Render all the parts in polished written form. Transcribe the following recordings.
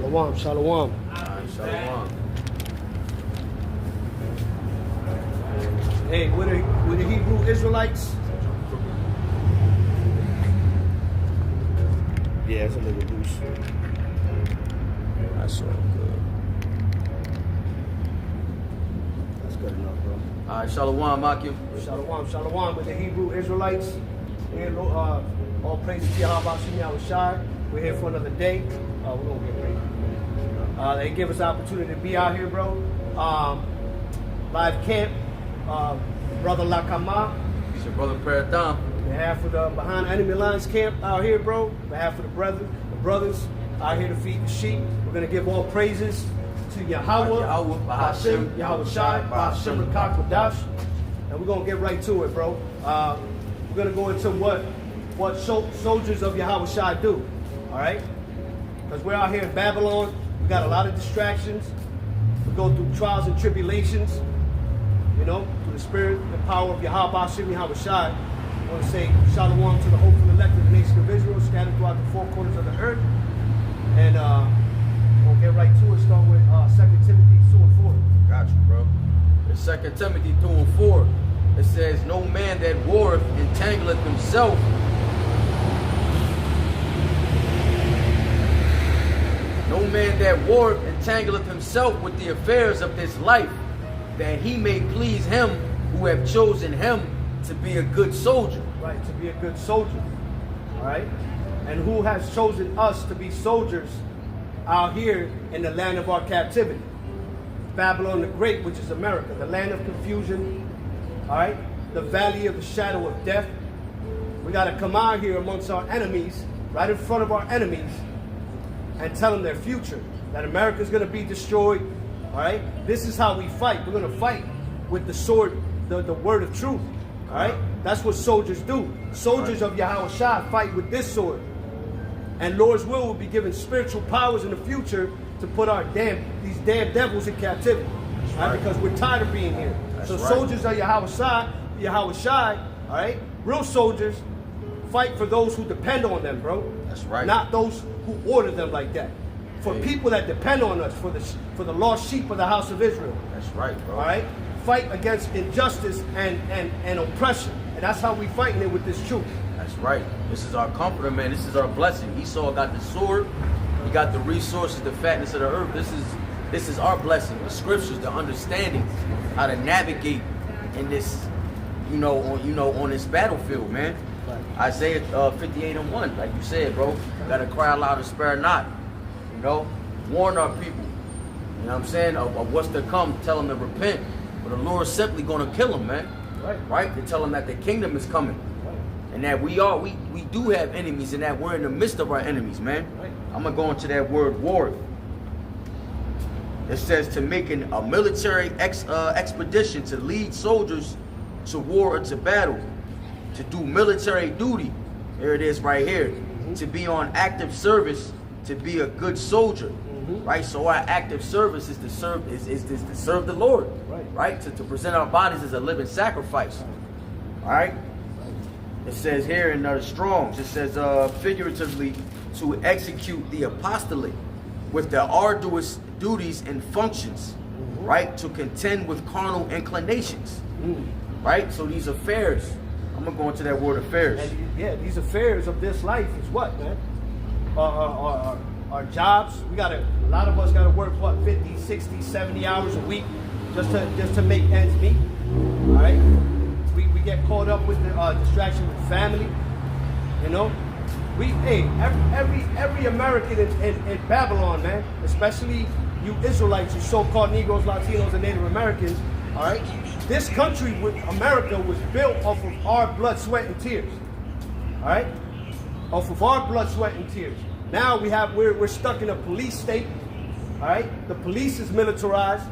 Shalom, shalom. Shalom. Hey, with the Hebrew Israelites. Yeah, it's a little loose. That's all good. That's good enough, bro. All right, shalom, Makim. Shalom, shalom. With the Hebrew Israelites. Here, all praise to Yahawashi, Yahawashi. We're here for another day. We're gonna get ready. They give us the opportunity to be out here, bro. Live camp. Brother Lakama. It's your brother Parathon. On behalf of the Behind Enemy Lines camp out here, bro. On behalf of the brothers out here to feed the sheep. We're gonna give all praises to Yahweh, Hashem, Yahawashi, Hashem Rakakwadash. And we're gonna get right to it, bro. We're gonna go into what soldiers of Yahawashi do. Alright? Because we're out here in Babylon, we got a lot of distractions. We go through trials and tribulations, you know, through the spirit and power of Yahawashi, Yahawashi. I want to say shalom to the hopeful elect of the nation of Israel, scattered throughout the four corners of the earth. And we'll get right to it, start with 2 Timothy 2 and 4. Got you, bro. In 2 Timothy 2 and 4, it says, no man that warreth entangleth himself entangleth himself with the affairs of this life, that he may please him who have chosen him to be a good soldier. Right, to be a good soldier. All right? And who has chosen us to be soldiers out here in the land of our captivity? Babylon the Great, which is America, the land of confusion, all right? The valley of the shadow of death. We got to come out here amongst our enemies, right in front of our enemies, and tell them their future, that America's going to be destroyed, all right? This is how we fight. We're going to fight with the sword, the word of truth, all right? That's what soldiers do. Soldiers of Yahawashi fight with this sword. And Lord's will be given spiritual powers in the future to put these damn devils in captivity, right? Because we're tired of being here. So soldiers of Yahawashi, all right? Real soldiers fight for those who depend on them, bro. That's right. Not those who order them like that. For people that depend on us, for the lost sheep of the house of Israel. That's right, bro. All right? Fight against injustice and oppression. And that's how we fighting it with this truth. That's right. This is our comforter, man. This is our blessing. Esau got the sword. He got the resources, the fatness of the earth. This is our blessing. The scriptures, the understanding, how to navigate in this, on this battlefield, man. Right. Isaiah 58 and 1, like you said, bro. Gotta cry aloud and spare not. Warn our people. You know what I'm saying? Of what's to come. Tell them to repent. But the Lord's simply gonna kill them, man. Right? To tell them that the kingdom is coming. And that we do have enemies, and that we're in the midst of our enemies, man. Right. I'm gonna go into that word war. It says to make a military expedition, to lead soldiers to war or to battle, to do military duty. There it is right here. Mm-hmm. To be on active service, to be a good soldier. Mm-hmm. Right? So our active service is to serve to serve the Lord. Right? To present our bodies as a living sacrifice. All right? It says here in the Strongs, it says figuratively, to execute the apostolate with the arduous duties and functions, right? To contend with carnal inclinations, right? So these affairs, I'm going to go into that word affairs. And these affairs of this life is what, man? Our jobs. A lot of us got to work, 50, 60, 70 hours a week just to make ends meet, all right? We get caught up with the distraction with family, every American in Babylon, man, especially you Israelites, you so-called Negroes, Latinos, and Native Americans, all right? This country, America, was built off of our blood, sweat, and tears, all right? Off of our blood, sweat, and tears. Now we're stuck in a police state, all right? The police is militarized.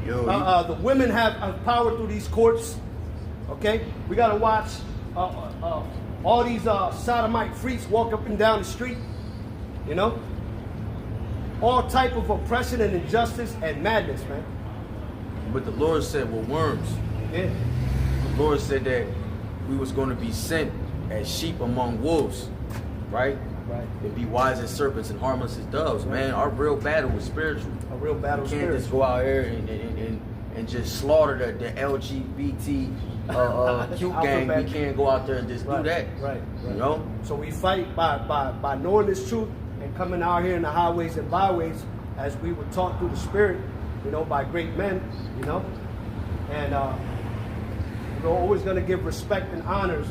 The women have power through these courts. Okay, we gotta watch all these sodomite freaks walk up and down the street. All type of oppression and injustice and madness, man. But the Lord said, "Well, worms." Yeah. The Lord said that we was going to be sent as sheep among wolves, right? Right. And be wise as serpents and harmless as doves, man. Our real battle is spiritual. A real battle. We can't just go out here and just slaughter the LGBT cute gang. We can't go out there and just do that. Right. You know. So we fight by knowing this truth and coming out here in the highways and byways as we were taught through the Spirit, you know, by great men, you know, and we're always going to give respect and honors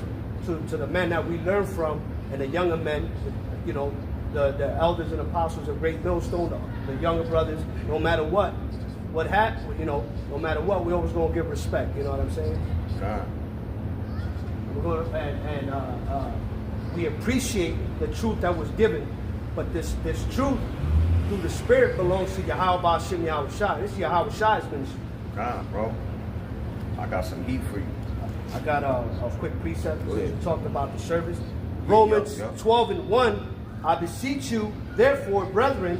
to the men that we learn from and the younger men, you know, the elders and apostles of Great Millstone, the younger brothers. No matter what happened, you know, no matter what, we always going to give respect. You know what I'm saying? God. We're going to, and we appreciate the truth that was given, but this truth through the Spirit belongs to Yahawashi Yahawashi. This is Yahawashi's ministry. God, bro. I got some heat for you. I got a quick precept. Go ahead. You talked about the service. Romans Yup. 12:1. I beseech you, therefore, brethren,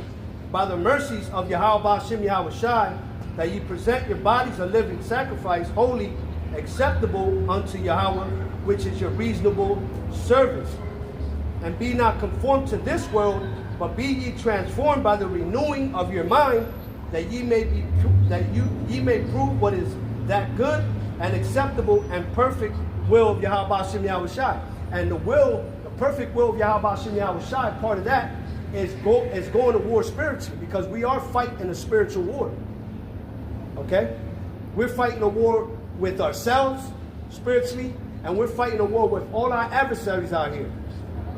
by the mercies of Yahawashi Yahawashi, that ye present your bodies a living sacrifice, holy, acceptable unto Yahweh, which is your reasonable service. And be not conformed to this world, but be ye transformed by the renewing of your mind, that ye may prove what is that good and acceptable and perfect will of Yahawashi Yahawashi. And the perfect will of Yahawashi Yahawashi, part of that is going to war spiritually, because we are fighting a spiritual war. Okay? We're fighting a war with ourselves spiritually, and we're fighting a war with all our adversaries out here.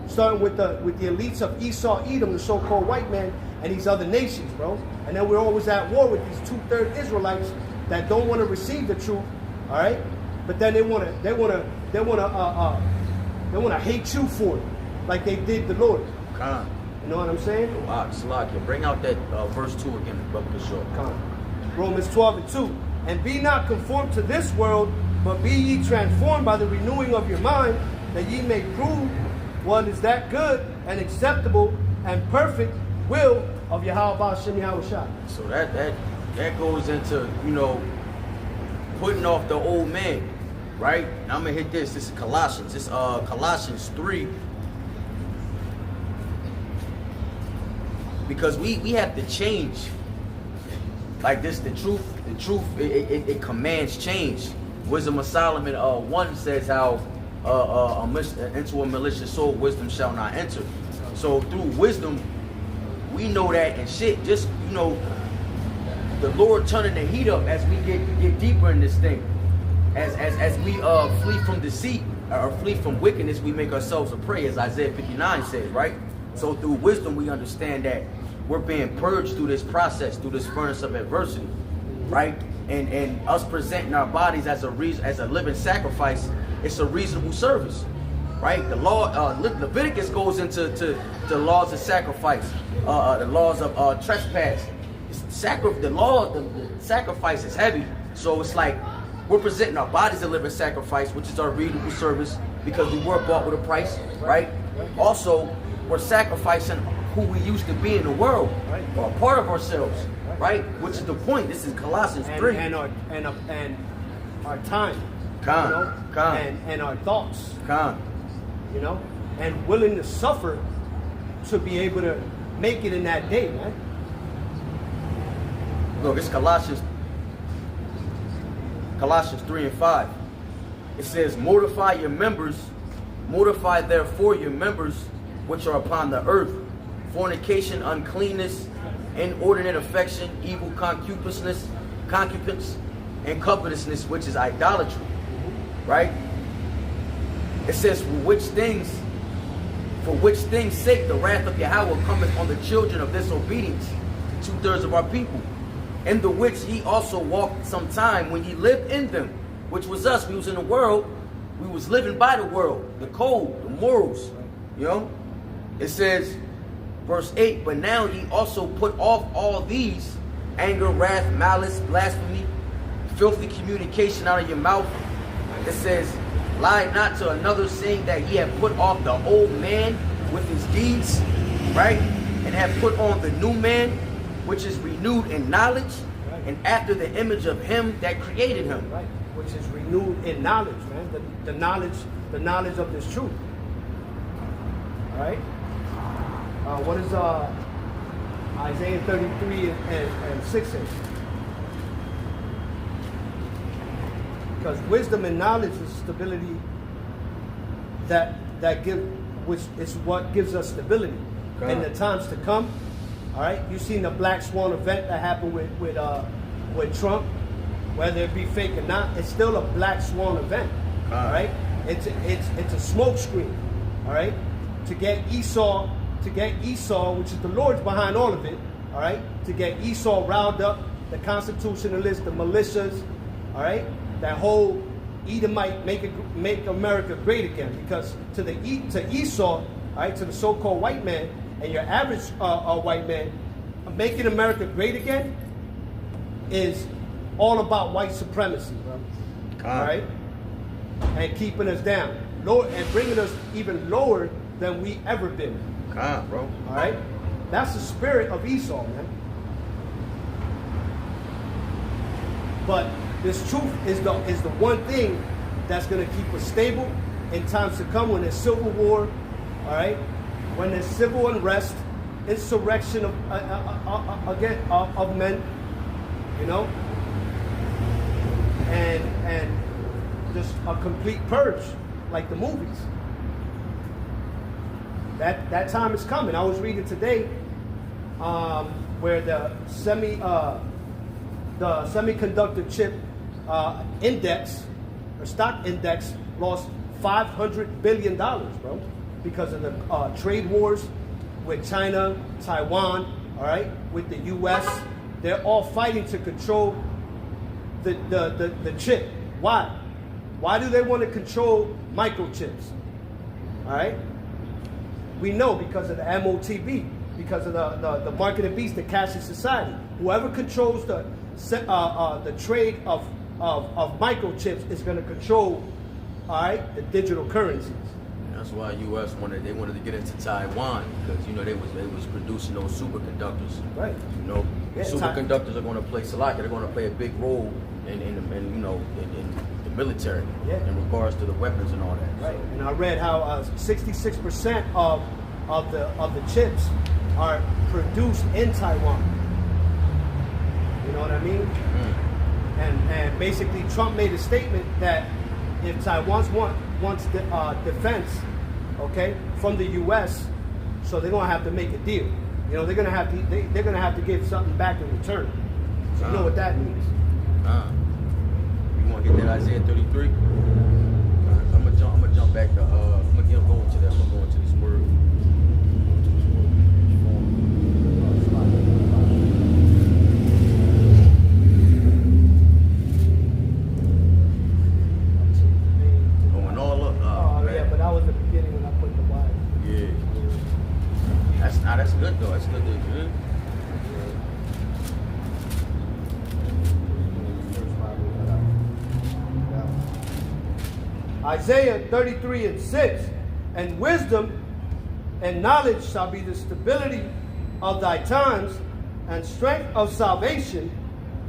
Starting with the elites of Esau, Edom, the so-called white man, and these other nations, bro. And then we're always at war with these 2/3 Israelites that don't want to receive the truth, all right? But then they want to hate you for it, like they did the Lord. Khan. You know what I'm saying? Salakia, bring out that verse 2 again, Brother Kishore. Romans 12:2. And be not conformed to this world, but be ye transformed by the renewing of your mind, that ye may prove what is that good and acceptable and perfect will of Yahawashi Yahawashi. So that goes into, you know, putting off the old man, right? And I'm gonna hit this. This is Colossians. This Colossians 3. Because we have to change. Like this, the truth, it commands change. Wisdom of Solomon 1 says how into a malicious soul wisdom shall not enter. So through wisdom, we know that, and shit, just, you know, the Lord turning the heat up as we get deeper in this thing. As we flee from deceit or flee from wickedness, we make ourselves a prey, as Isaiah 59 says, right? So through wisdom, we understand that we're being purged through this process, through this furnace of adversity, right? And us presenting our bodies as a living sacrifice, it's a reasonable service, right? The law, Leviticus goes into the laws of sacrifice, the laws of trespass. The sacrifice is heavy, so it's like we're presenting our bodies a living sacrifice, which is our reasonable service, because we were bought with a price, right? Also, we're sacrificing who we used to be in the world, or a part of ourselves, right? Which is the point. This is Colossians 3. And our time, Khan, you know? Khan. And our thoughts, Khan. you know, and willing to suffer to be able to make it in that day, man. Look, it's Colossians 3 and 5. It says, mortify therefore your members which are upon the earth, fornication, uncleanness, inordinate affection, evil concupiscence, and covetousness, which is idolatry. Right? It says, for which things sake the wrath of Yahweh cometh on the children of disobedience, 2/3 of our people, in the which ye also walked some time when ye lived in them, which was us. We was in the world, we was living by the world, the code, the morals, you know. It says, verse 8, but now ye also put off all these, anger, wrath, malice, blasphemy, filthy communication out of your mouth. It says, lie not to another, saying that ye have put off the old man with his deeds, right? And have put on the new man, which is renewed in knowledge, and after the image of him that created him. Right, which is renewed in knowledge, man. The knowledge of this truth. All right? What is Isaiah 33 and 6 say? Because wisdom and knowledge is stability which is what gives us stability in the times to come. All right, you've seen the Black Swan event that happened with Trump, whether it be fake or not, it's still a Black Swan event. All right, it's a smoke screen. All right, to get Esau, which is the Lord's behind all of it. All right, to get Esau riled up, the constitutionalists, the militias. All right, that whole Edomite make America great again, because to Esau, all right, to the so-called white man and your average white man, making America great again is all about white supremacy, bro. All right, and keeping us down, lower, and bringing us even lower than we ever been. Bro. All right, that's the spirit of Esau, man. But this truth is the one thing that's going to keep us stable in times to come, when there's civil war, all right, when there's civil unrest, insurrection of men, you know, and just a complete purge like the movies. That time is coming. I was reading today where the semiconductor chip index or stock index lost $500 billion, bro, because of the trade wars with China, Taiwan, all right, with the U.S. They're all fighting to control the chip. Why? Why do they want to control microchips? All right? We know because of the MOTB, because of the market of beast, the cashless society. Whoever controls the trade of microchips is going to control, all right, the digital currencies. That's why U.S. wanted to get into Taiwan, because they was producing those superconductors. Right. Superconductors are going to play they're going to play a big role in the military, in regards to the weapons and all that. Right. And I read how 66% of the chips are produced in Taiwan. You know what I mean? And basically Trump made a statement that if Taiwan wants defense, okay, from the U.S., so they're gonna have to make a deal. They're gonna have to give something back in return. So you know what that means. You want to get that Isaiah 33? I'm gonna jump back to I'm gonna go into that. I'm gonna go into this word. That's good though. That's good. Isaiah 33 and 6, and wisdom and knowledge shall be the stability of thy times, and strength of salvation.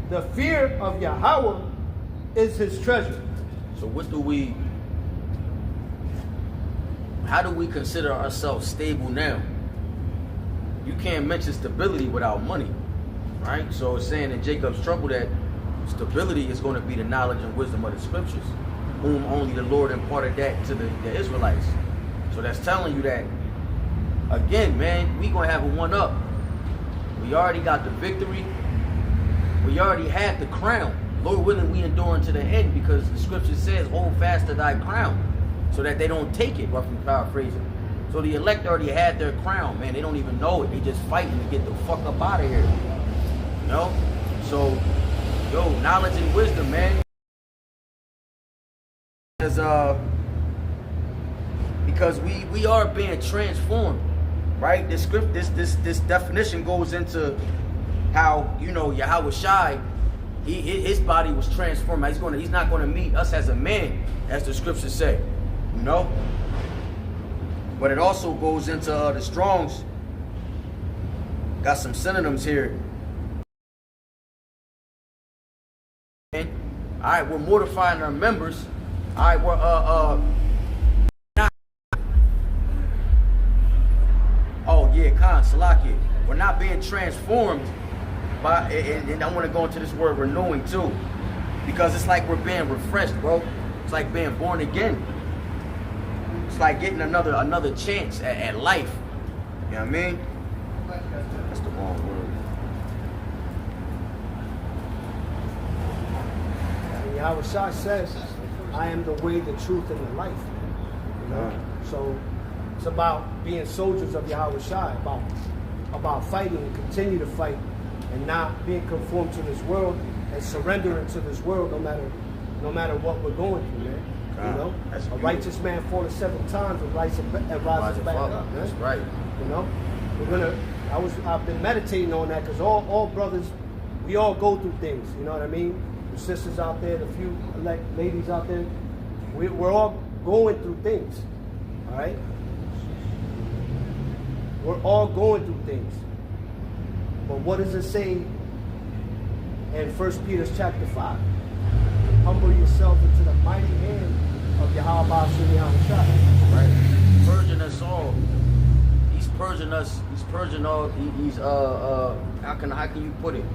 The fear of Yahweh is his treasure. So how do we consider ourselves stable now? You can't mention stability without money, right? So it's saying in Jacob's trouble that stability is going to be the knowledge and wisdom of the scriptures, whom only the Lord imparted that to the Israelites. So that's telling you that, again, man, we going to have a one-up. We already got the victory. We already had the crown. Lord willing, we endure unto the end, because the scripture says, hold fast to thy crown, so that they don't take it, roughly paraphrasing. So the elect already had their crown, man. They don't even know it. They just fighting to get the fuck up out of here. So, knowledge and wisdom, man. Because we are being transformed, right? This definition goes into how Yahawashi, his body was transformed. He's not gonna meet us as a man, as the scriptures say, But it also goes into the Strongs. Got some synonyms here. All right, we're mortifying our members. All right, we're oh yeah, Salaki. We're not being transformed by, and I want to go into this word renewing too, because it's like we're being refreshed, bro. It's like being born again. It's like getting another chance at life. You know what I mean? That's the wrong word. And Yahawashi says, I am the way, the truth, and the life. You know? So it's about being soldiers of Yahawashi, about fighting and continue to fight and not being conformed to this world and surrendering to this world no matter what we're going through, man. You know, a righteous man falleth 7 times and rises back up. That's right. You know, I've been meditating on that because all brothers, we all go through things. You know what I mean? The sisters out there, the few ladies out there, we're all going through things. All right, we're all going through things. But what does it say in 1 Peter chapter 5? Humble yourselves into the mighty hand of Yahawashi. Right. Purging us all. He's purging us. He's purging all. He's how can you put it?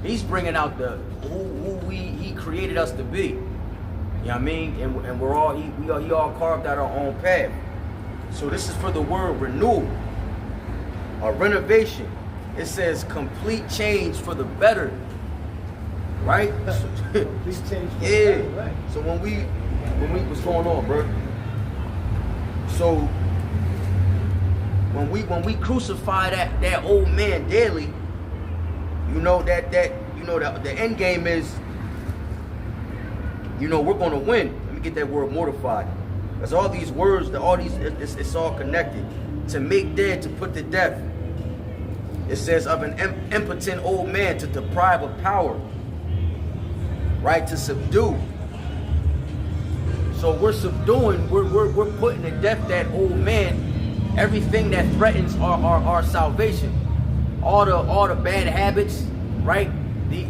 He's bringing out who he created us to be. You know what I mean? And we're all he all carved out our own path. So this is for the word renewal, or renovation. It says complete change for the better. Right? Complete change for the Yeah. better, right. So when we what's going on, bro? So when we crucify that old man daily, you know that the end game is, you know, we're gonna win. Let me get that word mortified. Because all these words, it's all connected. To make dead, to put to death. It says of an impotent old man, to deprive of power. Right? To subdue. So we're subduing, we're putting to death that old man, everything that threatens our salvation. All the bad habits, right? The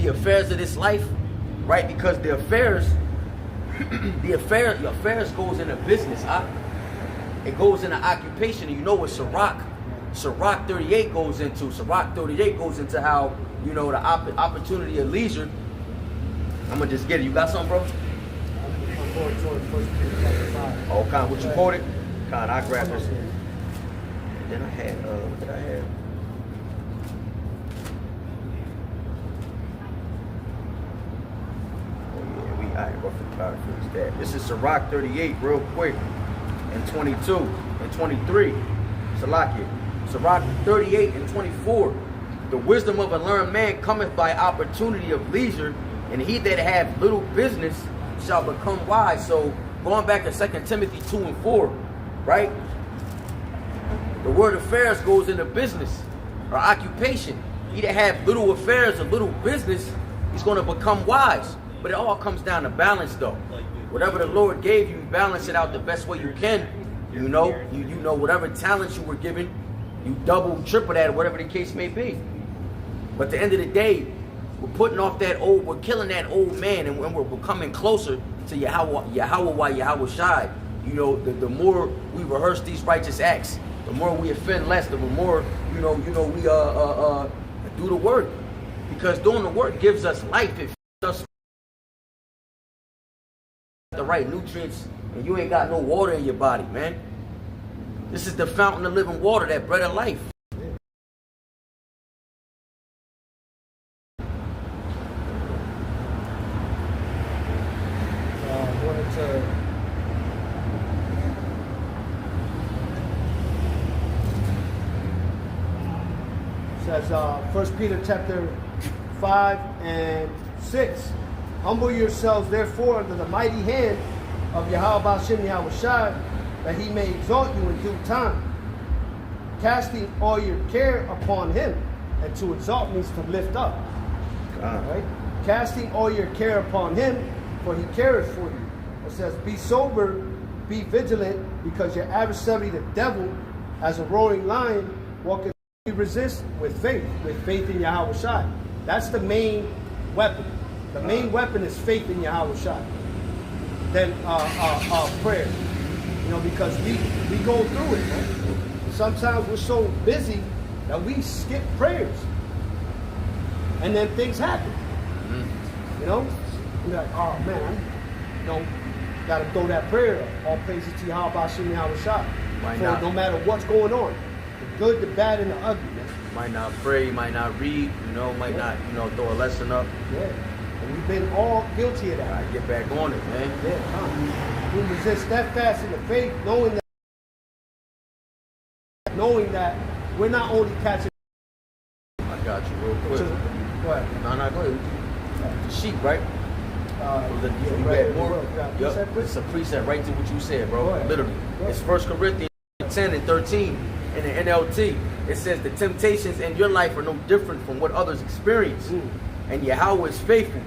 affairs of this life, right? Because the affairs goes into business, huh? It goes into occupation, and you know what Sirach 38 goes into. Sirach 38 goes into how, you know, the opportunity of leisure. I'm gonna just get it. You got something, bro? I'm going toward 1 Peter chapter 5. Oh, Con, what you quoted? Con, I grabbed this. Then I had, what did I have? Oh yeah, I had roughly paraphrased that. This is Sirach 38, real quick, and 22, and 23. Salakia. Sirach 38 and 24. The wisdom of a learned man cometh by opportunity of leisure, and he that hath little business shall become wise. So going back to 2 Timothy 2 and 4, right? The word affairs goes into business or occupation. He that hath little affairs or little business, he's going to become wise. But it all comes down to balance, though. Whatever the Lord gave you, balance it out the best way you can. You know, you know whatever talents you were given, you double, triple that, or whatever the case may be. But at the end of the day, we're killing that old man, and we're becoming closer to Yahawashi. You know, the more we rehearse these righteous acts, the more we offend less, the more we do the work. Because doing the work gives us life. It feeds us the right nutrients, and you ain't got no water in your body, man. This is the fountain of living water, that bread of life. Says 1 Peter chapter 5 and 6. Humble yourselves therefore under the mighty hand of Yahawashi, that he may exalt you in due time, casting all your care upon him. And to exalt means to lift up. Right? Casting all your care upon him, for he careth for you. It says, be sober, be vigilant, because your adversary, the devil, as a roaring lion, walketh. Resist with faith in Yahawashi. That's the main weapon. The main weapon is faith in Yahawashi. Then prayer. You know, because we go through it, man. sometimes we're so busy that we skip prayers. And then things happen. You know? You're like, oh man, gotta throw that prayer up. All praises to Yahawashi, Yahawashi. So no matter what's going on, the good, the bad, and the ugly, man. Might not pray, might not read, might not, throw a lesson up. Yeah. And we've been all guilty of that. I get back on it, man. Yeah. We resist steadfast in the faith, knowing that we're not only catching. I got you real quick. Go ahead. No, go ahead. The sheep, right? You read more? Yep. It's a precept right to what you said, bro. Literally. It's 1 Corinthians 10 and 13 in the NLT. It says the temptations in your life are no different from what others experience. And Yahweh is faithful.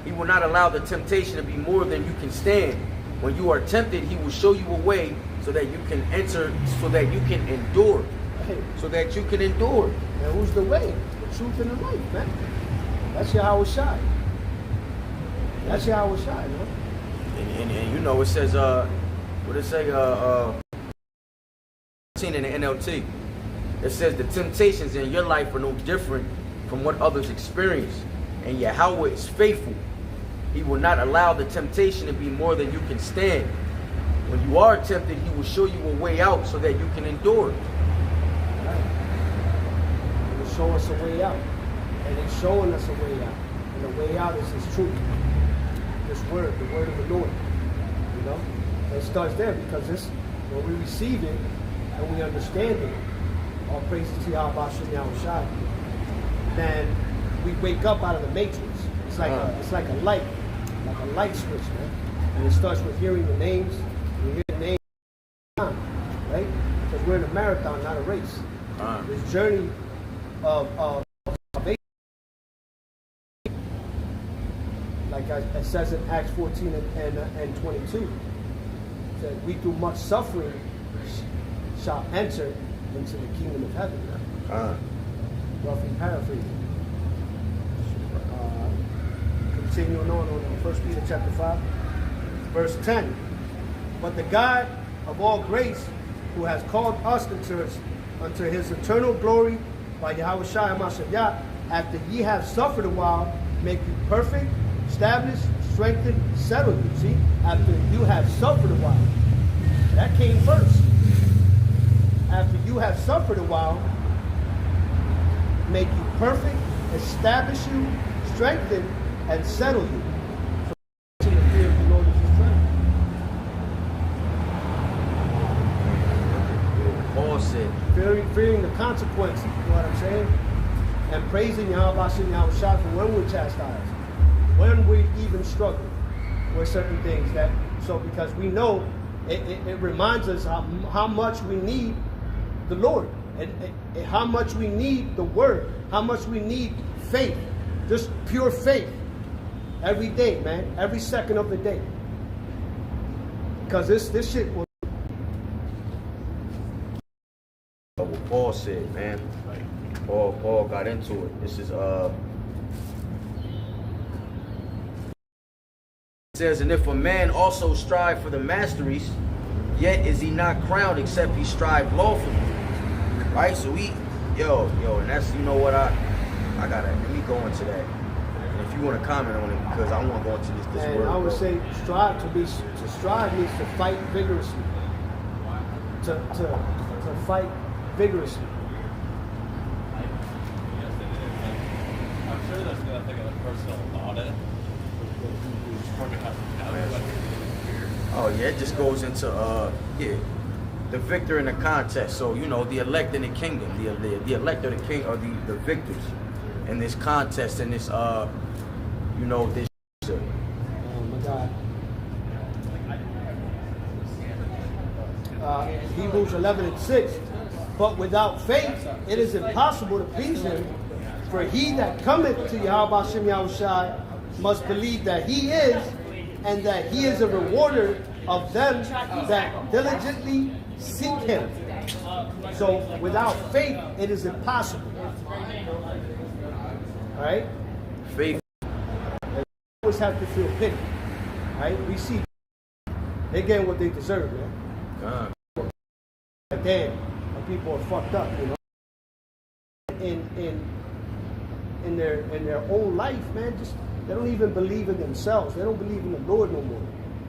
He will not allow the temptation to be more than you can stand. When you are tempted, he will show you a way so that you can enter, so that you can endure. So that you can endure. And who's the way? The truth and the life, man. That's Yahawashi. That's Yahawashi, man. And it says, what it say, in the NLT. It says the temptations in your life are no different from what others experience. And Yahweh is faithful. He will not allow the temptation to be more than you can stand. When you are tempted, he will show you a way out so that you can endure. Right. He will show us a way out. And he's showing us a way out. And the way out is his truth. This word, the word of the Lord. It starts there because when we receive it and we understand it, all praises to Yahawashi, Yahawashi, then we wake up out of the matrix. It's like a light switch, man. And it starts with hearing the names. We hear the names, right? Because we're in a marathon, not a race. This journey of salvation, like it says in Acts 14 and 22, that we through much suffering shall enter into the kingdom of heaven. Roughly paraphrasing. Continuing on 1 Peter chapter 5, verse 10. But the God of all grace, who has called us unto his eternal glory by Yahawashi HaMashiach, after ye have suffered a while, make you perfect, establish, strengthen, settle you. See, after you have suffered a while. That came first. After you have suffered a while, make you perfect, establish you, strengthen, and settle you. So the fear of the Lord is his strength. Paul said, Fearing the consequences, you know what I'm saying? And praising Yahawashi Yahawashi for when we're chastised, when we even struggle with certain things. Because we know it reminds us how much we need the Lord, and how much we need the Word, how much we need faith, just pure faith. Every day, man. Every second of the day. Because this shit will. What Paul said, man. Paul got into it. This is it says, and if a man also strive for the masteries, yet is he not crowned except he strive lawfully. Right? So and that's what I gotta let me go into that. If you want to comment on it, because I want to go into this and word. I would say to strive means to fight vigorously. To fight vigorously. I'm sure there's nothing of a personal audit. Oh yeah, it just goes into the victor in the contest. So the elect in the kingdom, the elect of the king are the victors in this contest, in this this. Oh my God. Hebrews 11 and 6. But without faith, it is impossible to please him. For he that cometh to Yahawashi Yahawashi must believe that he is, and that he is a rewarder of them that diligently seek him. So without faith, it is impossible. All right? Faith. We always have to feel pity. All right? We see they get what they deserve, man. Damn, people are fucked up, you know. In their own life, man, just they don't even believe in themselves. They don't believe in the Lord no more.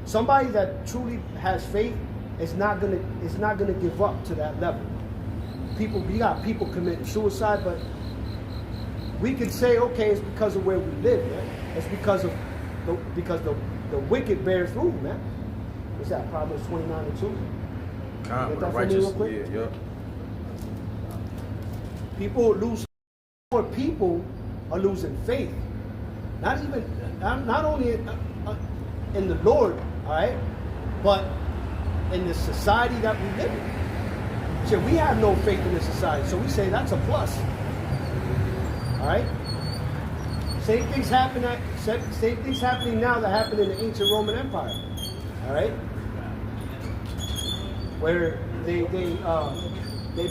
Somebody that truly has faith is not gonna give up to that level. We got people committing suicide, but we can say, okay, it's because of where we live, man. It's because the wicked bears rule, man. What's that? Proverbs 29:2. Righteous, yeah. People lose. More people are losing faith. Not only in the Lord, all right, but in the society that we live in. So we have no faith in the society, so we say that's a plus. All right. Same things happening now that happened in the ancient Roman Empire. All right, where they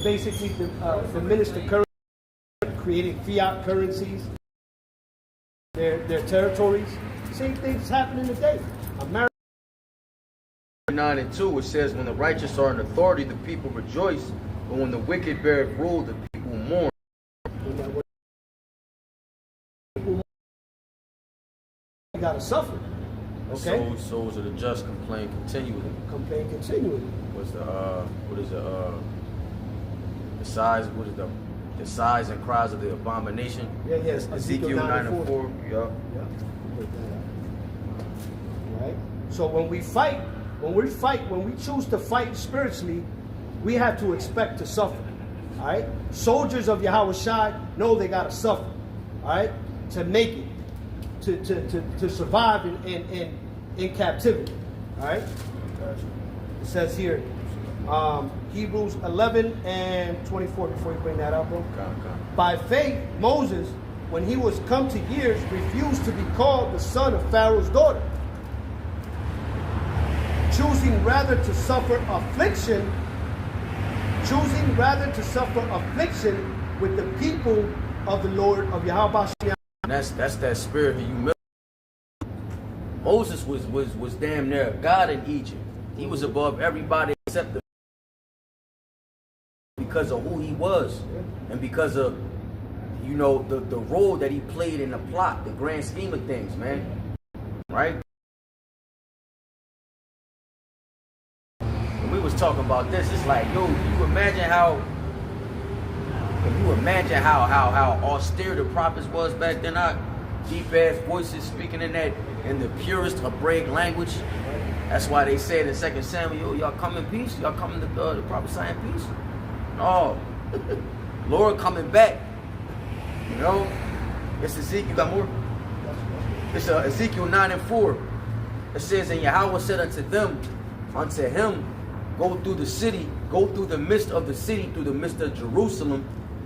basically diminished the currency, creating fiat currencies, their territories. Same things happening today. America. 9:2, it says, when the righteous are in authority, the people rejoice, but when the wicked bear rule, the people mourn. You gotta suffer. Okay. Souls of the just complain continually. Complain continually. What's the size? What is the size and cries of the abomination? Yes. Ezekiel 9:4. Yeah. Right. So when we choose to fight spiritually, we have to expect to suffer. All right. Soldiers of Yahawashi know they gotta suffer. All right. To make it. To survive in captivity. All right. It says here, Hebrews 11:24. Before you bring that up, bro. By faith, Moses, when he was come to years, refused to be called the son of Pharaoh's daughter, choosing rather to suffer affliction with the people of the Lord of Yahawashi. That's that spirit of humility. Moses was damn near God in Egypt. He was above everybody except because of who he was and because of the role that he played in the plot, the grand scheme of things, man. Right? When we was talking about this, it's like, yo, can you imagine how austere the prophets was back then? Our deep ass voices speaking in the purest Hebraic language. That's why they said in 2 Samuel, y'all come in peace, y'all come to the prophesy in peace. No, Lord coming back. You know, it's Ezekiel. You got more? It's Ezekiel 9:4. It says, and Yahweh said unto him, go through the city, go through the midst of the city, through the midst of Jerusalem,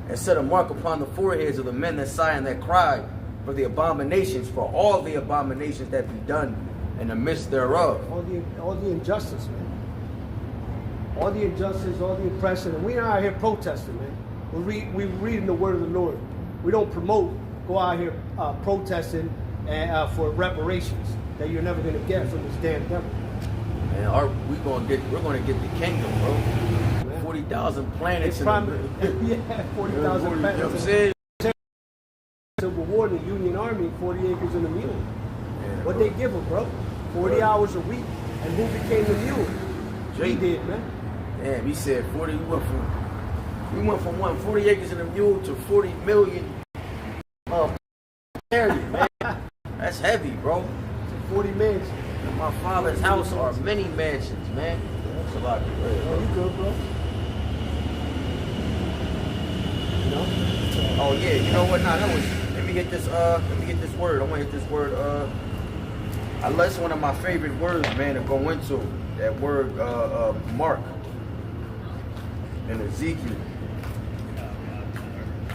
and set a mark upon the foreheads of the men that sigh and that cry for the abominations, for all the abominations that be done in the midst thereof. All the injustice, man. All the injustice, all the oppression, and we're not out here protesting, man. We're reading the word of the Lord. We don't go out here protesting for reparations that you're never gonna get from this damn devil. And we're gonna get the kingdom, bro. 40,000 planets. Yeah, 40,000 planets. You know what I'm saying? Civil War in the Union Army, 40 acres and a mule. Yeah, what they give them, bro? 40 hours a week. And who became the mule? He did, man. Damn, he said 40. We went from 40 acres and a mule to 40 million. Man. That's heavy, bro. 40 mansions. In my father's house are many mansions, man. That's a lot of bread. Oh, you good, bro? You know? Oh yeah, you know what? Let me get this word. I want to hit this word. That's one of my favorite words, man, to go into. That word, Mark and Ezekiel.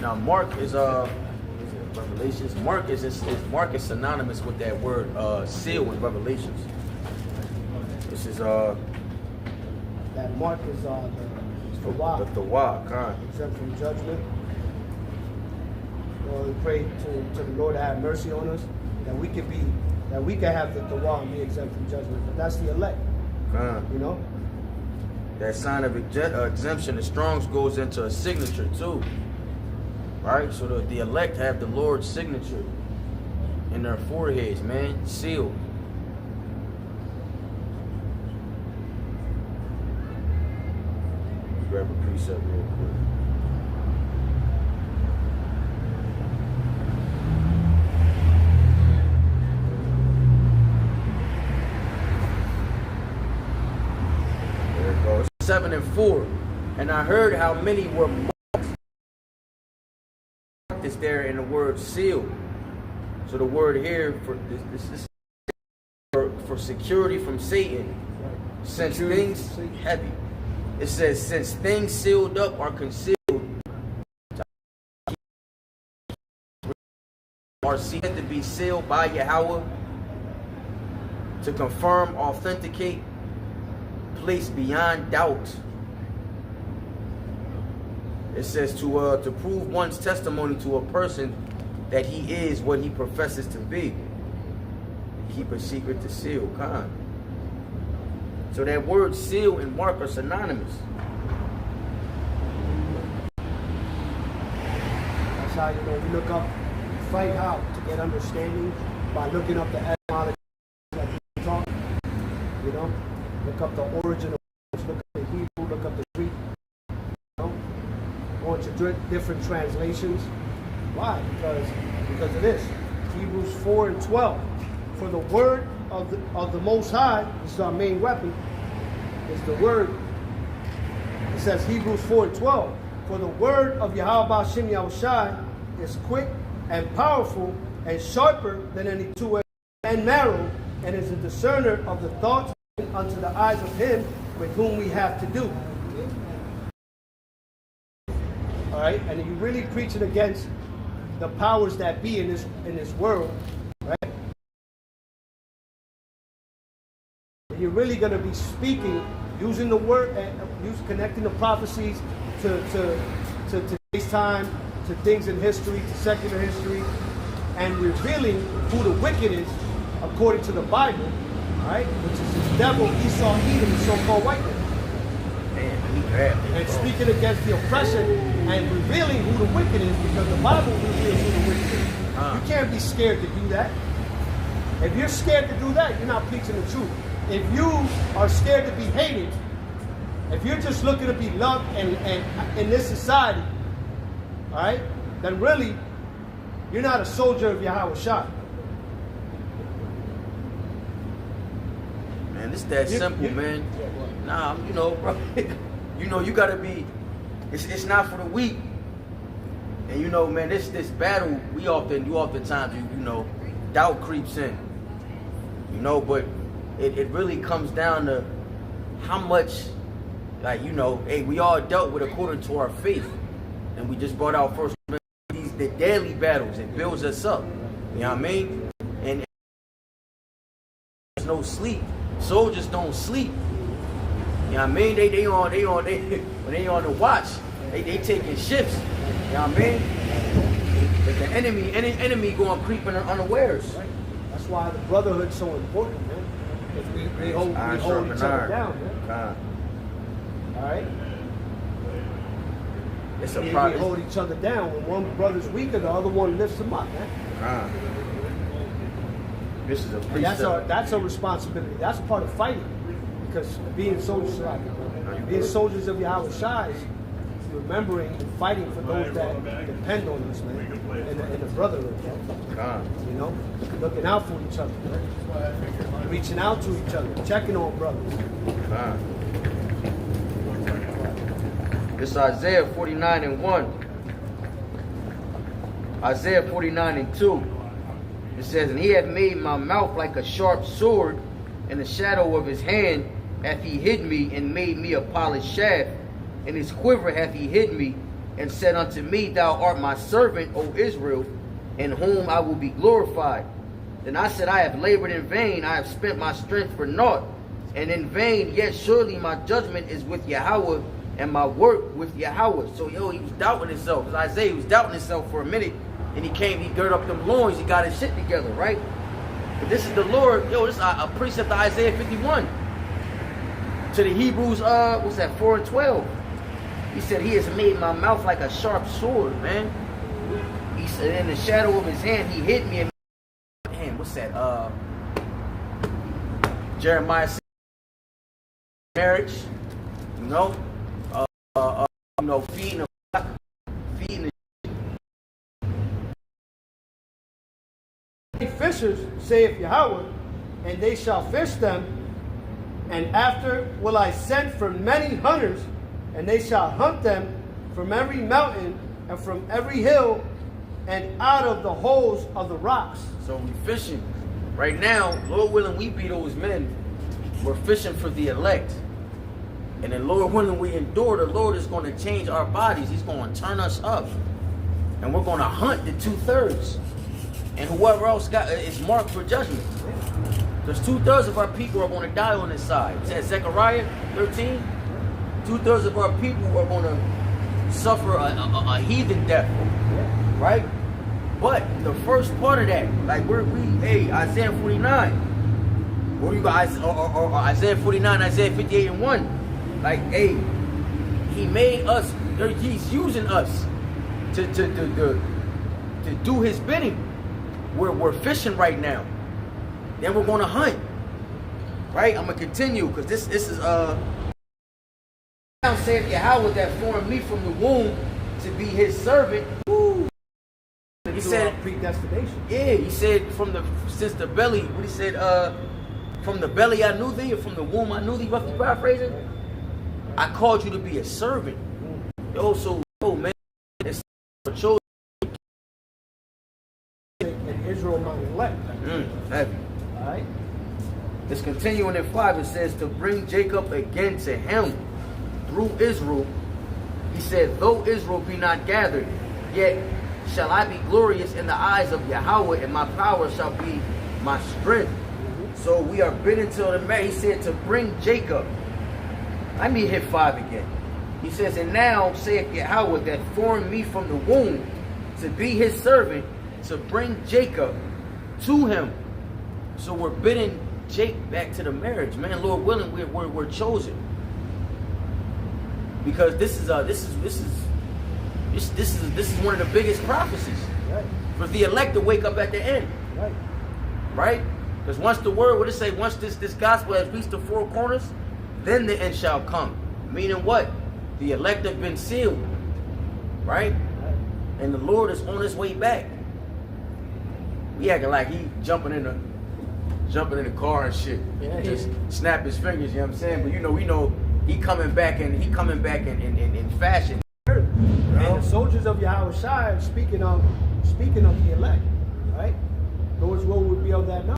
Now, Mark is Revelations. Mark is synonymous with that word seal in Revelations. This is that Mark is the Tawah, exempt from judgment. Lord, we pray to the Lord to have mercy on us, that we can have the Tawah and be exempt from judgment. But that's the elect. You know? That sign of exemption, the Strong's goes into a signature too. Right? So the elect have the Lord's signature in their foreheads, man. Sealed. Grab a precept real quick. There it goes. 7 and 4. And I heard how many were marked. Is there in the word seal. So the word here for this is for security from Satan. Since things heavy. It says, since things sealed up are concealed, are seen to be sealed by Yahweh, to confirm, authenticate, place beyond doubt. It says to prove one's testimony to a person that he is what he professes to be. Keep a secret to seal, Khan. So that word seal and mark are synonymous. That's how, you look up, fight how to get understanding by looking up the etymology like we talk. Look up the origin of words, look up the Hebrew, look up the Greek. Go into different translations. Why? Because of this. Hebrews 4 and 12. For the word of the Most High, this is our main weapon, is the word. It says Hebrews 4 and 12. For the word of Yahawashi is quick and powerful and sharper than any two-edged and marrow, and is a discerner of the thoughts unto the eyes of him with whom we have to do. All right, and you're really preaching against the powers that be in this world, right? You're really going to be speaking, using the word, and connecting the prophecies to today's time, to things in history, to secular history, and revealing who the wicked is according to the Bible, right? Which is this devil, Esau, Edom, the so-called white man. And speaking against the oppression and revealing who the wicked is, because the Bible reveals who the wicked is. You can't be scared to do that. If you're scared to do that, you're not preaching the truth. If you are scared to be hated, if you're just looking to be loved and in this society, all right, then really, you're not a soldier of Yahawashi. Man, it's that simple, man. Nah, bro. You gotta be. It's not for the weak. And man, this battle, you oftentimes doubt creeps in. But it really comes down to how much, hey, we all dealt with according to our faith, and we just brought out first the daily battles. It builds us up. You know what I mean? And there's no sleep. Soldiers don't sleep. You know what I mean? When they on the watch, they taking shifts. You know what I mean? But the enemy going creeping unawares. Right. That's why the brotherhood's so important, man. Because we hold each other down, man. All right? It's a we problem. hold each other down. When one brother's weaker, the other one lifts him up, man. This is a precept. That's a responsibility. That's part of fighting. Because being soldiers of Yahawashi is remembering and fighting for those that depend on us, man, in the brotherhood, man. Looking out for each other, man. Reaching out to each other, checking on brothers. This is Isaiah 49 and 1. Isaiah 49 and 2. It says, and he hath made my mouth like a sharp sword, in the shadow of his hand hath he hid me, and made me a polished shaft. In his quiver hath he hid me, and said unto me, thou art my servant, O Israel, in whom I will be glorified. Then I said, I have labored in vain, I have spent my strength for naught, and in vain, yet surely my judgment is with Yahweh, and my work with Yahweh. So he was doubting himself. Because Isaiah was doubting himself for a minute, and he girded up them loins, he got his shit together, right? But this is the Lord, this is a precept of Isaiah 51. To the Hebrews, what's that, 4 and 12. He said, he has made my mouth like a sharp sword, man. He said, in the shadow of his hand, he hid me. And what's that? Jeremiah 6, marriage, you know, feeding a flock, feeding the fishers, saith Yahweh, and they shall fish them, and after will I send for many hunters, and they shall hunt them from every mountain and from every hill and out of the holes of the rocks. So we fishing. Right now, Lord willing, we be those men. We're fishing for the elect. And then Lord willing, we endure. The Lord is going to change our bodies. He's going to turn us up. And we're going to hunt the 2/3. And whoever else is marked for judgment. Because 2/3 of our people are going to die on this side. It says Zechariah 13. 2/3 of our people are going to suffer a heathen death. Right? But the first part of that, like Isaiah 49, or you guys, or Isaiah 49, Isaiah 58 and 1, like, hey, he made us, he's using us to do his bidding. We're fishing right now. Then we're gonna hunt. Right? I'm gonna continue because this is now saith Yahweh that formed me from the womb to be his servant. Woo. He said predestination. Yeah, he said since the belly, what he said, from the belly I knew thee, or from the womb I knew thee, roughly paraphrasing. I called you to be a servant. Yo, so man, it's chosen. And Israel among the elect. Heavy. Alright. It's continuing in 5, it says to bring Jacob again to him through Israel. He said, though Israel be not gathered, yet shall I be glorious in the eyes of Yahweh, and my power shall be my strength. So we are bidden till the man. He said to bring Jacob. Let me hit 5 again. He says, and now saith Yahweh that formed me from the womb to be his servant, to bring Jacob to him. So we're bidding Jake back to the marriage, man. Lord willing, we're chosen. Because this is one of the biggest prophecies. Right. For the elect to wake up at the end. Right. Right? Because once the word, what it say, once this gospel has reached the 4 corners, then the end shall come. Meaning what? The elect have been sealed. Right? And the Lord is on his way back. We acting like he jumping in the car and shit. Yeah, just snap his fingers, you know what I'm saying? But we know he coming back in fashion. And the soldiers of Yahawashi, speaking of the elect, right? Those what would be of that number.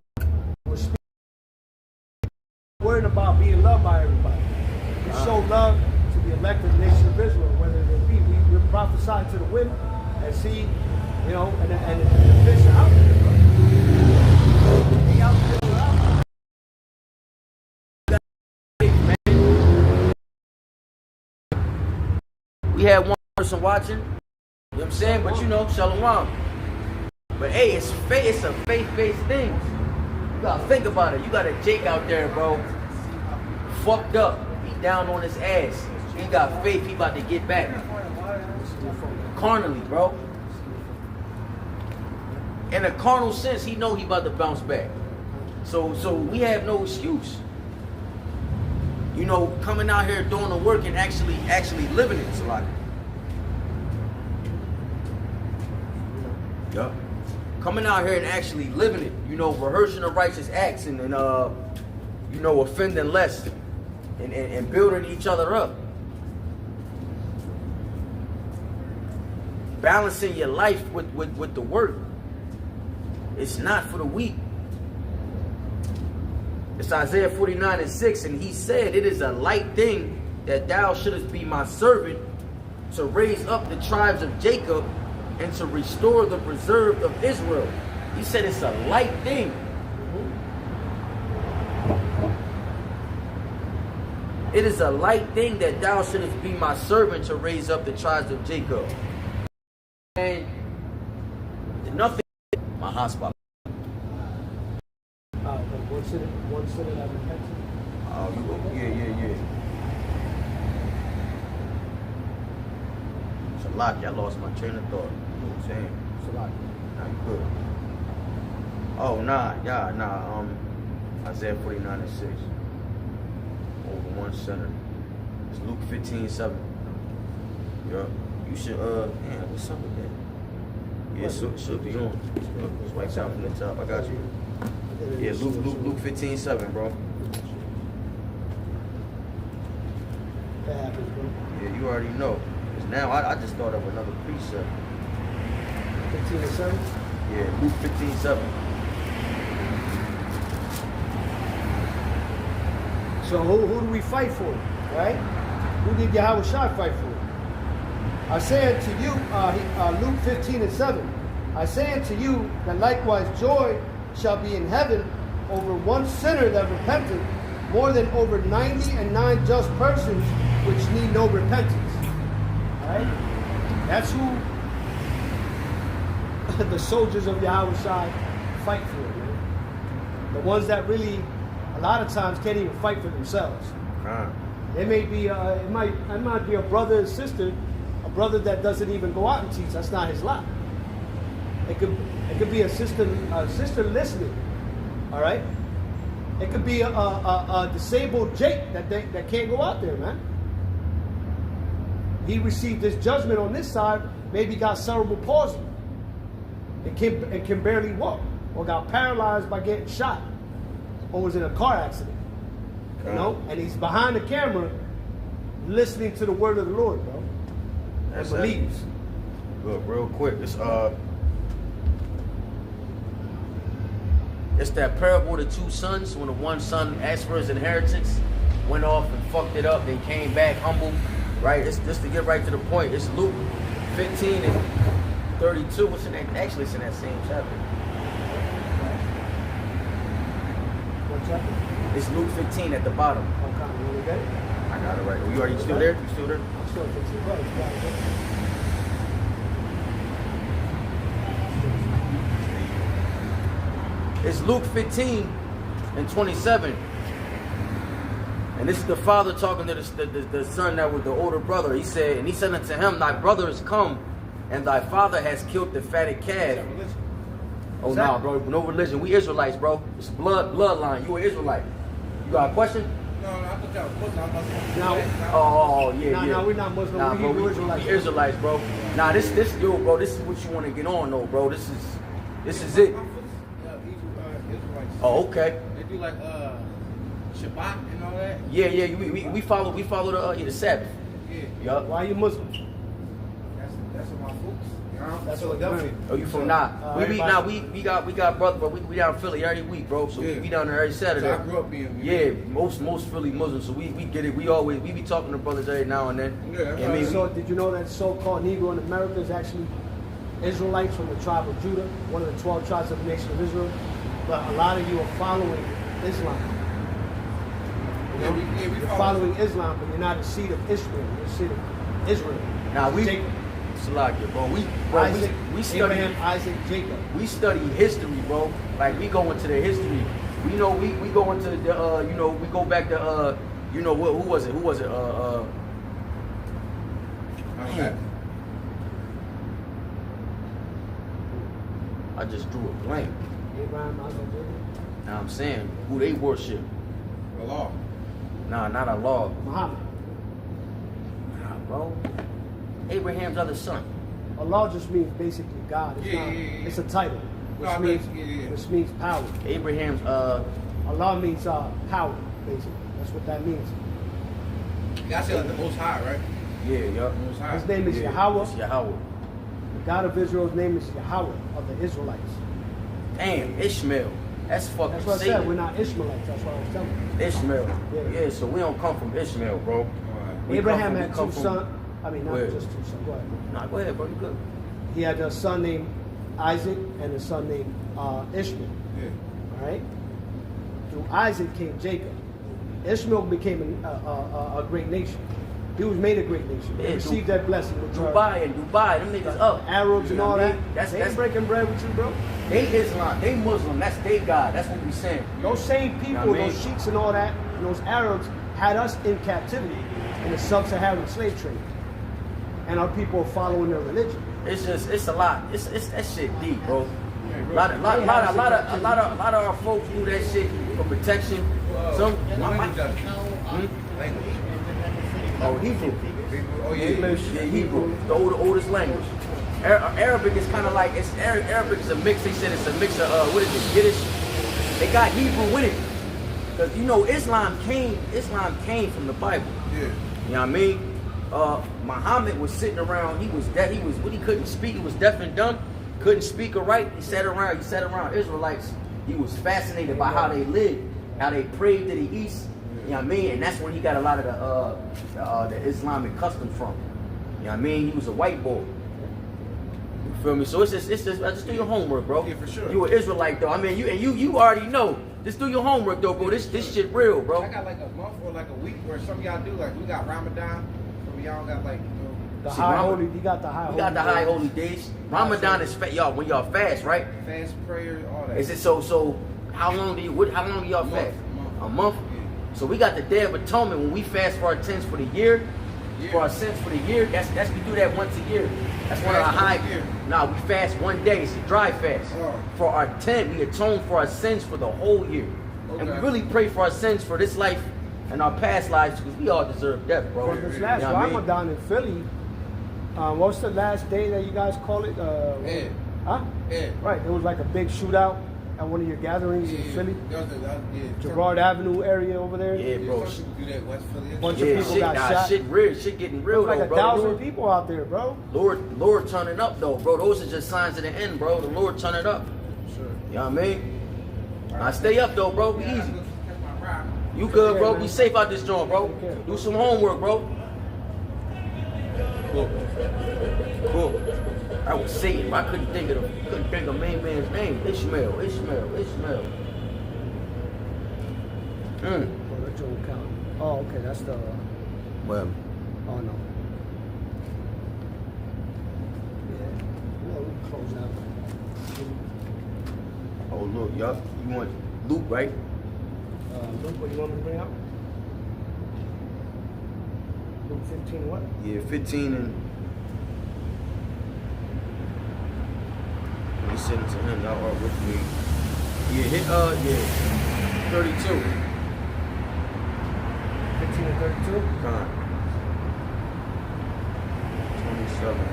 We're speaking, worrying about being loved by everybody. We show love to the elected nation of Israel, whether it be we prophesy to the wind and see, and the fish are out there. They out there. We had one person watching, you know what I'm saying? But shalom. But hey, it's a faith-based thing. You gotta think about it. You got a Jake out there, bro. Fucked up. He down on his ass. He got faith, he about to get back. Carnally, bro. In a carnal sense, he know he about to bounce back. So we have no excuse. Coming out here doing the work and actually living it. So like, yeah, coming out here and actually living it. Rehearsing the righteous acts and offending less and building each other up. Balancing your life with the work. It's not for the weak. It's Isaiah 49 and 6, and he said, it is a light thing that thou shouldest be my servant to raise up the tribes of Jacob and to restore the preserved of Israel. He said it's a light thing. It is a light thing that thou shouldest be my servant to raise up the tribes of Jacob. And nothing, my hotspot. One sinner that repented. Oh, yeah. It's a lot. I lost my train of thought. You know what I'm saying? It's a lot. Nah, you good. Oh, nah. Isaiah 49:6. Over one center. It's Luke 15:7. Yeah. You should, man, what's up with that? Yeah, it should be on. It's right down from the top. I got you. Yeah, Luke 15:7, bro. That happens, bro. Yeah, you already know. 'Cause now I just thought of another precept. 15 and 7. Yeah, Luke 15:7. So who do we fight for, right? Who did Yahawashi fight for? I say unto you, Luke 15 and 7. I say unto you that likewise joy shall be in heaven over one sinner that repenteth, more than over 99 just persons which need no repentance. Right? That's who the soldiers of Yahawashi fight for, man. The ones that really, a lot of times, can't even fight for themselves. They may be, it might be a brother and sister, a brother that doesn't even go out and teach. That's not his lot. It could be a sister listening. All right. It could be a disabled Jake that can't go out there, man. He received this judgment on this side, maybe got cerebral palsy, and can barely walk, or got paralyzed by getting shot, or was in a car accident. You know, and he's behind the camera, listening to the word of the Lord, bro, and believes. Look, real quick, it's that parable of the two sons. When the one son asked for his inheritance, went off and fucked it up, then came back humble. Right? It's just to get right to the point. It's Luke 15 and 32. What's in that? Actually, it's in that same chapter. What chapter? It's Luke 15 at the bottom. Okay, you really got it? I got it right. You already still there? You still there? I'm still 15. Right, you got it, bro. It's Luke 15 and 27. And this is the father talking to the son that was the older brother. He said unto him, thy brother is come, and thy father has killed the fatted calf. Oh, no, bro. No religion. We Israelites, bro. It's bloodline. You an Israelite. You got a question? No, I thought y'all was Muslim. No. Yeah. No, we're not Muslim. Nah, bro, we Israelites, bro. Nah, this, bro, this is what you want to get on, though, bro. This is it. Oh, okay. They do like Shabbat and all that. Yeah. We follow the Sabbath. Yeah. Yup. Why are you Muslim? That's what my folks. That's Philadelphia. Oh, you from we got brother, but we down in Philly every week, bro. So we down there every Saturday. So I grew up being. Yeah, most Philly Muslims. So we get it. We be talking to brothers every now and then. Yeah. So did you know that so-called Negro in America is actually Israelites from the tribe of Judah, one of the 12 tribes of the nation of Israel? But a lot of you are following Islam. You know? You're following Islam, but you're not a seed of Israel. You're a seed of Israel. Now Jacob. Salakia, bro. We study Abraham, Isaac, Jacob. We study history, bro. Like we go into the history. We know we go into the we go back to who was it? Okay. I just drew a blank. Abraham, Isaac, Jacob. Now I'm saying who they worship. The law. Nah, not Allah. Muhammad. Nah, bro. Abraham's other son. Allah just means basically God. It's not. It's a title, which means power. Abraham's Allah means power, basically. That's what that means. That's like the Most High, right? Yeah, yup. Most High. His name is Yahweh. It's Yahweh. The God of Israel's name is Yahweh of the Israelites. Damn, Ishmael. That's fucking That's what I Satan. said. We're not Ishmaelites. That's what I was telling you. Ishmael. Yeah. Yeah, so we don't come from Ishmael, bro. We Abraham had come two from- sons. I mean, not Where? just two sons. Go ahead. Nah, go ahead, bro. You good. He had a son named Isaac and a son named Ishmael. Yeah. All right. Through Isaac came Jacob. Ishmael became a great nation. He was made a great nation. He Yeah, received that blessing. Which Dubai, them niggas up. Arabs and all that. That's They ain't breaking bread with you, bro. They Islam, they Muslim. That's their God. That's what we saying. Those same people, Know what I mean? those sheiks and all that, those Arabs had us in captivity in the sub-Saharan slave trade, and our people are following their religion. It's a lot. It's that shit deep, bro. A lot of our folks do that shit for protection. Some Language. oh Hebrew. Oh yeah. English, Yeah, Hebrew, the oldest language. Arabic is kind of like Arabic is a mix. They said it's a mix of what is it? Yiddish. They got Hebrew with it, because you know Islam came from the Bible. Yeah. You know what I mean? Muhammad was sitting around. He was deaf. He couldn't speak. He was deaf and dumb. Couldn't speak or write. He sat around Israelites. He was fascinated by how they lived, how they prayed to the east. You know what I mean? And that's where he got a lot of the Islamic custom from. You know what I mean? He was a white boy. You feel me? So it's just do your homework, bro. Yeah, for sure. You an Israelite though. I mean, you already know. Just do your homework though, bro. This shit real, bro. I got like a month or like a week where some of y'all do like we got Ramadan. Some of y'all got like The See, high Ramadan- holy, you got the high. We got the high holy days. Ramadan is y'all when y'all fast, right? fast prayer, all that. Is it so? How long do y'all Month, fast? month. A month. Yeah. So we got the Day of Atonement when we fast for our sins for the year. Yeah. For our sins for the year, that's we do that once a year. That's one of the Fast high. once a year. Nah, we fast one day. It's a dry fast. Oh. For our 10, we atone for our sins for the whole year, and we Okay. really pray for our sins for this life and our past lives, because we all deserve death, bro. For this last You know what I mean? Ramadan in Philly, what's the last day that you guys call it? Ed. Huh? Ed. Right. There was like a big shootout at one of your gatherings in Philly, Yeah. Gerard Avenue area over there. Yeah, bro. Some people do that West Philly. Bunch of Yeah, people shit, got shot. shit real, shit getting There real was like though, a bro. 1,000 people out there, bro. Lord turning up though, bro. Those are just signs of the end, bro. The Lord turning up. Sure. You know what I mean? Now stay up though, bro. Be Yeah, easy. that's my ride. You good, bro? man. Be safe out this joint, bro. Take care. Do some homework, bro. Cool. Cool. I was Satan. I couldn't think of main man's name. Ishmael. Oh, that don't count. Oh, okay. That's the. Well, Oh no. Yeah. No, we close out. oh look, y'all. You want Luke, right? Luke, what do you want me to bring out? Luke 15, what? Yeah, 15 and. He said it to him, thou art with me. Yeah, 32. 15 and 32? Con. 27.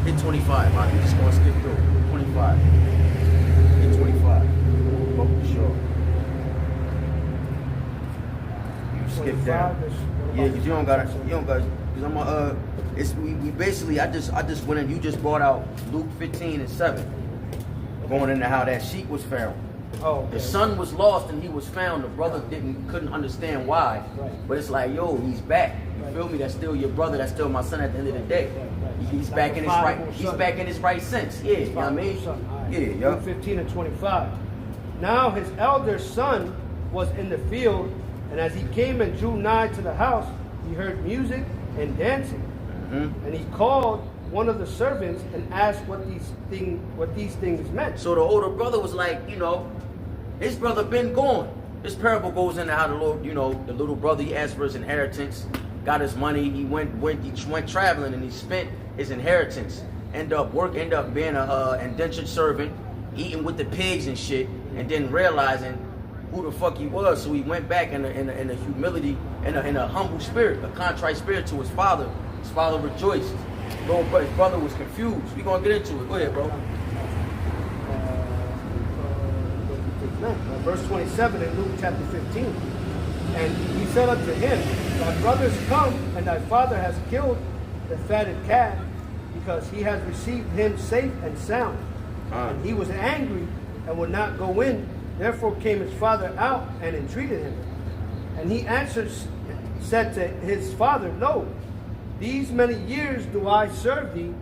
Hit 25, man. You just gonna skip through. 25. Hit 25. Oh, for sure. You skip down. 25 is- Yeah, cause you don't gotta, cause I'm it's we basically, I just went in, you just brought out Luke 15 and 7. Going into how that sheep was found. Oh, okay. The son was lost and he was found. The brother couldn't understand why. Right. But it's like, yo, he's back. You Right. feel me? That's still your brother. That's still my son at the end of the day. Right. He's Like back a in his right. prodigal He's son. back in his right sense. Yeah, you know what I mean? Son. All right. Yeah, yeah. Luke 15 and 25. Now his elder son was in the field, and as he came and drew nigh to the house, he heard music and dancing. Mm-hmm. And he called one of the servants and asked what these things meant. So the older brother was like, you know, his brother been gone. This parable goes into how the Lord, you know, the little brother, he asked for his inheritance, got his money, he went traveling and he spent his inheritance. End up being a indentured servant, eating with the pigs and shit, and then realizing who the fuck he was. So he went back in a humility, in a humble spirit, a contrite spirit to his father. His father rejoiced. His brother was confused. We gonna get into it. Go ahead, bro. Verse 27 in Luke chapter 15. And he said unto him, thy brothers come, and thy father has killed the fatted calf, because he has received him safe and sound. And he was angry and would not go in. Therefore came his father out and entreated him. And he answered, said to his father, Lo, these many years do I serve thee,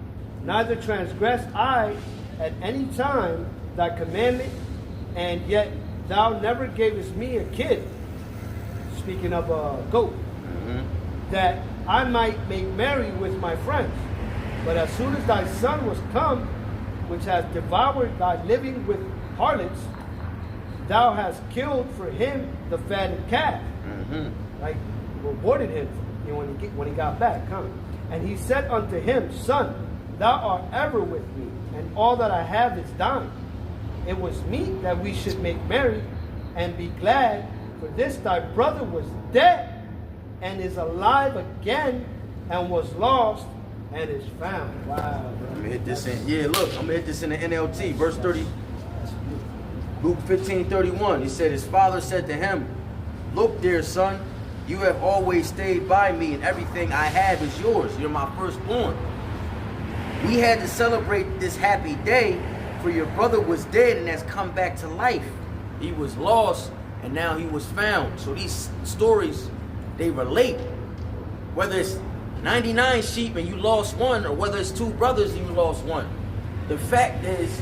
neither transgress I at any time thy commandment, and yet thou never gavest me a kid, speaking of a goat, that I might make merry with my friends. But as soon as thy son was come, which has devoured thy living with harlots, thou hast killed for him the fatted calf. Like rewarded him, you know, when he got back, huh? And he said unto him, Son, thou art ever with me, and all that I have is thine. It was meet that we should make merry and be glad, for this thy brother was dead and is alive again, and was lost and is found. Wow. I'm gonna hit this in. Yeah, look, I'm gonna hit this in the NLT, verse 30. Luke 15:31. He said, his father said to him, Look, dear son, you have always stayed by me, and everything I have is yours. You're my firstborn. We had to celebrate this happy day, for your brother was dead and has come back to life. He was lost and now he was found. So these stories, they relate. Whether it's 99 sheep and you lost one, or whether it's 2 brothers and you lost one. The fact is,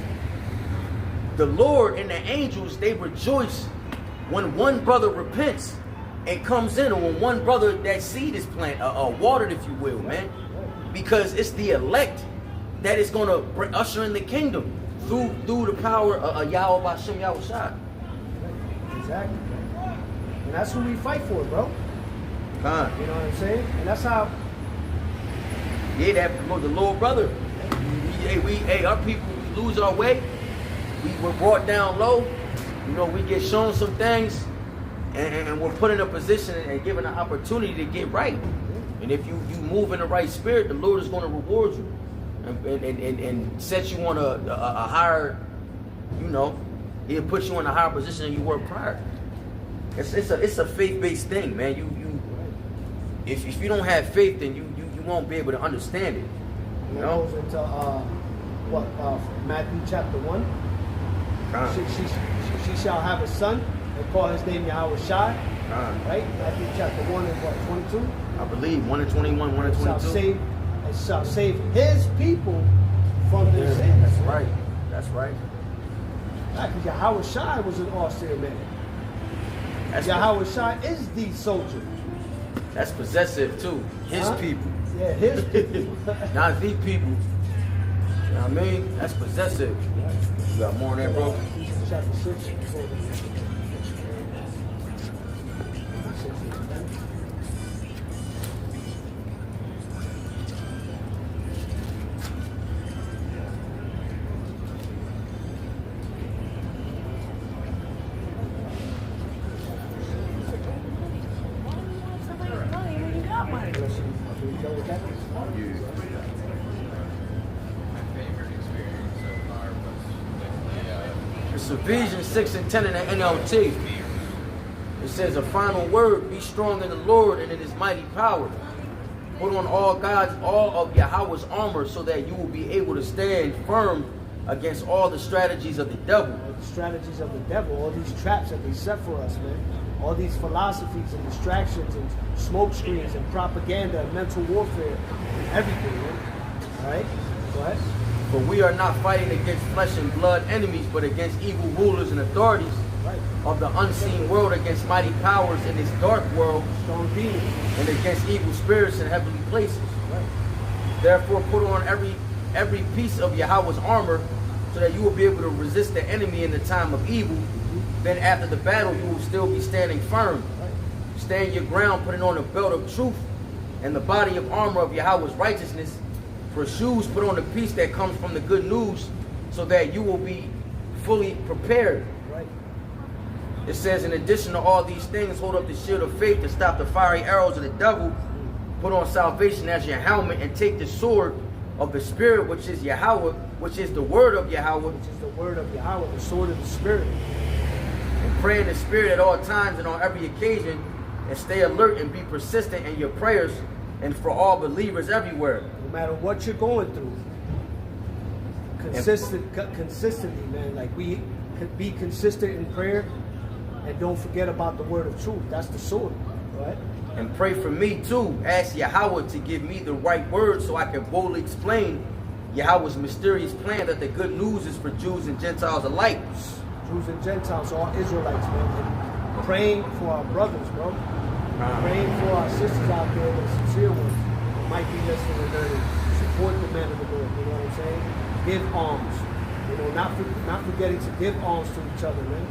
the Lord and the angels, they rejoice when one brother repents and comes in, or when one brother, that seed is planted, watered, if you will, man. Because it's the elect that is going to usher in the kingdom through the power of Yahawashi. Exactly. And that's who we fight for, bro. You know what I'm saying? And that's how. Yeah, that promote the little brother. Our people, we lose our way. We were brought down low. You know, we get shown some things, and we're put in a position and given an opportunity to get right. And if you move in the right spirit, the Lord is going to reward you and set you on a higher, you know, He'll put you in a higher position than you were prior. It's a faith-based thing, man. If you don't have faith, then you won't be able to understand it. You know? It goes into Matthew chapter 1. She shall have a son and call his name Yahawashi. Right? Matthew chapter 1 and what, 22? I believe 1 and 21, 1 and 22. Shall save his people from their sins. That's right. That's right. Because Yahawashi was an awesome man. Yahawashi is the soldier. That's possessive too. His people. Yeah, his people. Not the people. You know what I mean? That's possessive. You got more on that, bro? Chapter 6. It's Ephesians 6 and 10 in the NLT. It says, a final word, be strong in the Lord and in his mighty power. Put on all of Yahweh's armor, so that you will be able to stand firm against all the strategies of the devil. The strategies of the devil, all these traps that they set for us, man. All these philosophies and distractions and smoke screens and propaganda and mental warfare and everything, man. All right? Go ahead. For we are not fighting against flesh and blood enemies, but against evil rulers and authorities of the unseen world, against mighty powers in this dark world, strong demons, and against evil spirits in heavenly places. Right. Therefore, put on every piece of Yahweh's armor, so that you will be able to resist the enemy in the time of evil. Then after the battle, you will still be standing firm. Right. Stand your ground, putting on a belt of truth and the body of armor of Yahweh's righteousness. For shoes, put on the peace that comes from the good news, so that you will be fully prepared. Right. It says, in addition to all these things, hold up the shield of faith to stop the fiery arrows of the devil. Put on salvation as your helmet, and take the sword of the Spirit, which is Yahweh, which is the word of Yahweh. Which is the word of Yahweh, the sword of the Spirit. And pray in the Spirit at all times and on every occasion, and stay alert and be persistent in your prayers, and for all believers everywhere. No matter what you're going through, consistently, man. Like, we could be consistent in prayer, and don't forget about the word of truth. That's the sword, right? And pray for me too. Ask Yahweh to give me the right words, so I can boldly explain Yahweh's mysterious plan, that the good news is for Jews and Gentiles alike. Jews and Gentiles, all Israelites, man. And praying for our brothers, bro. Praying for our sisters out there, the sincere ones, who might be listening and learning. Support the men of the Lord, you know what I'm saying? Give alms. You know, not forgetting to give alms to each other, man.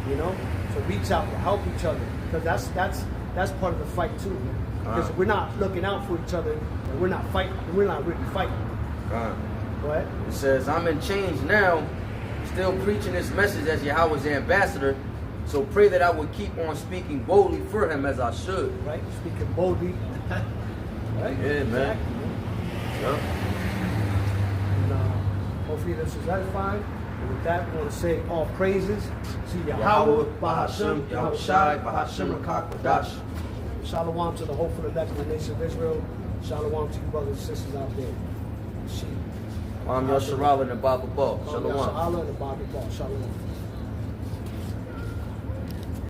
You know, so reach out to help each other, because that's part of the fight too, man. Because if we're not looking out for each other, and we're not fighting, we're not really fighting. Go ahead. It says, I'm in change now, still preaching this message as Yahweh's ambassador. So pray that I would keep on speaking boldly for him as I should. Right, speaking boldly. Right. Yeah, man. Exactly. Yep. And, hopefully this is edifying. And with that, we want to say all praises to Yahweh, Bahashem, Yahawashi, Bahashem, Rakakadash. Shalom to the hopeful elect of the nation of Israel. Shalom to you brothers and sisters out there. I'm Yasharala and the Baba Ball. Shalom. Shalom. Yasharala and the Baba Ball. Shalom.